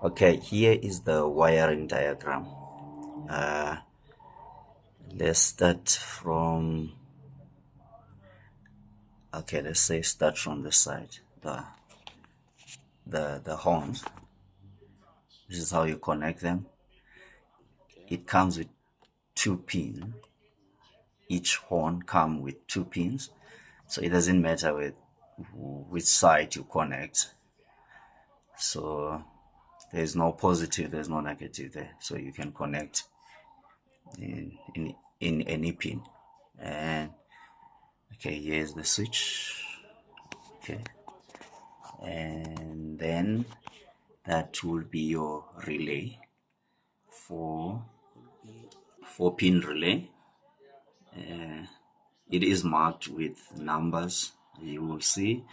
Okay, here is the wiring diagram. Let's start from, okay, let's say start from the side, the horns. This is how you connect them. It comes with 2 pins. Each horn comes with 2 pins, so it doesn't matter with which side you connect. So there's no positive, there's no negative there, so you can connect in any pin. And okay, here's the switch. Okay, and then that will be your relay, 4 pin relay. It is marked with numbers. You will see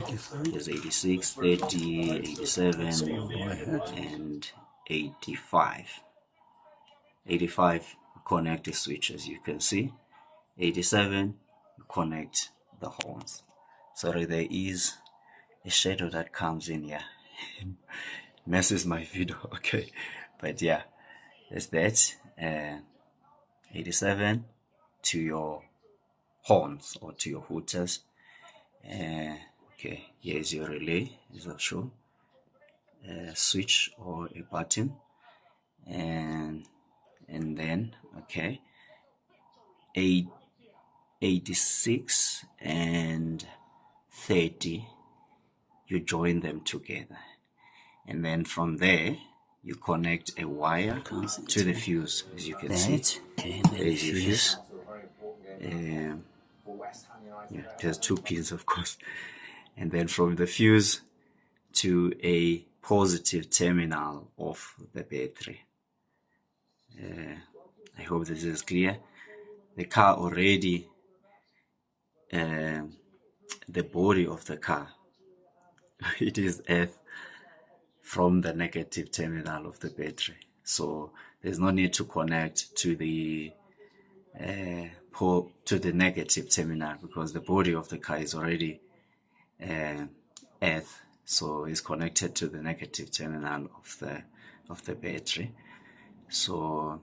there's 86, 30, 87, and 85. 85 connect the switch, as you can see. 87 connect the horns. Sorry, there is a shadow that comes in here. Messes my video. Okay, but yeah, that's that. 87 to your horns or to your hooters. Okay, here's your relay, as I'll show. A switch or a button, and then okay, 86 and 30, you join them together, and then from there you connect a wire to the fuse, as you can see. There's your fuse. Yeah, there's 2 pins, of course, and then from the fuse to a positive terminal of the battery. I hope this is clear. The car already, the body of the car, it is earth from the negative terminal of the battery. So there's no need to connect to the negative terminal, because the body of the car is already earth, so it's connected to the negative terminal of the battery. So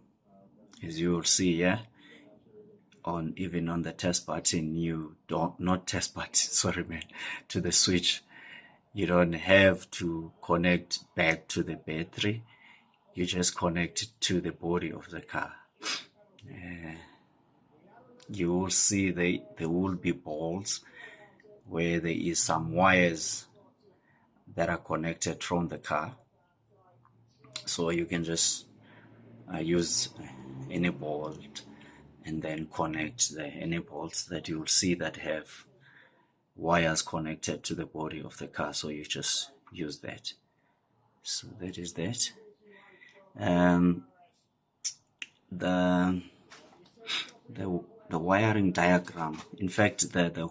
as you will see here, even on the test button, you don't, not test button, sorry man, to the switch, you don't have to connect back to the battery. You just connect it to the body of the car. You will see there will be balls where there is some wires that are connected from the car. So you can just use any bolt and then connect any bolts that you will see that have wires connected to the body of the car. So you just use that. So that is that. The wiring diagram, in fact, the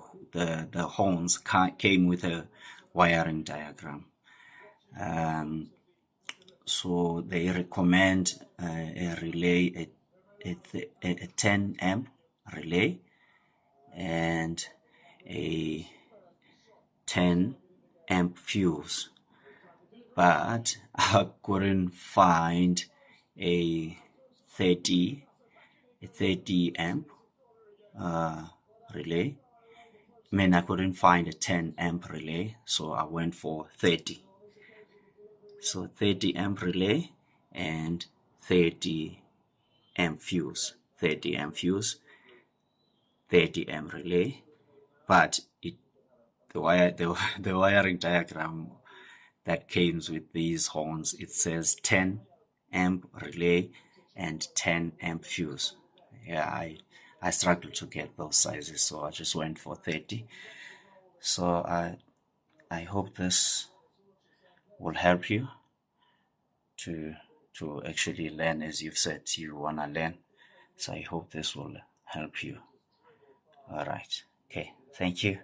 horns came with a wiring diagram. So they recommend a relay, a 10 amp relay, and a 10 amp fuse, but I couldn't find a 30 amp relay. I couldn't find a 10 amp relay, so I went for 30. So 30 amp relay and 30 amp fuse. 30 amp fuse, 30 amp relay, but the wiring diagram that comes with these horns, it says 10 amp relay and 10 amp fuse. Yeah, I struggled to get those sizes, so I just went for 30. So I hope this will help you to actually learn, as you've said you want to learn. So I hope this will help you. All right. Okay. Thank you.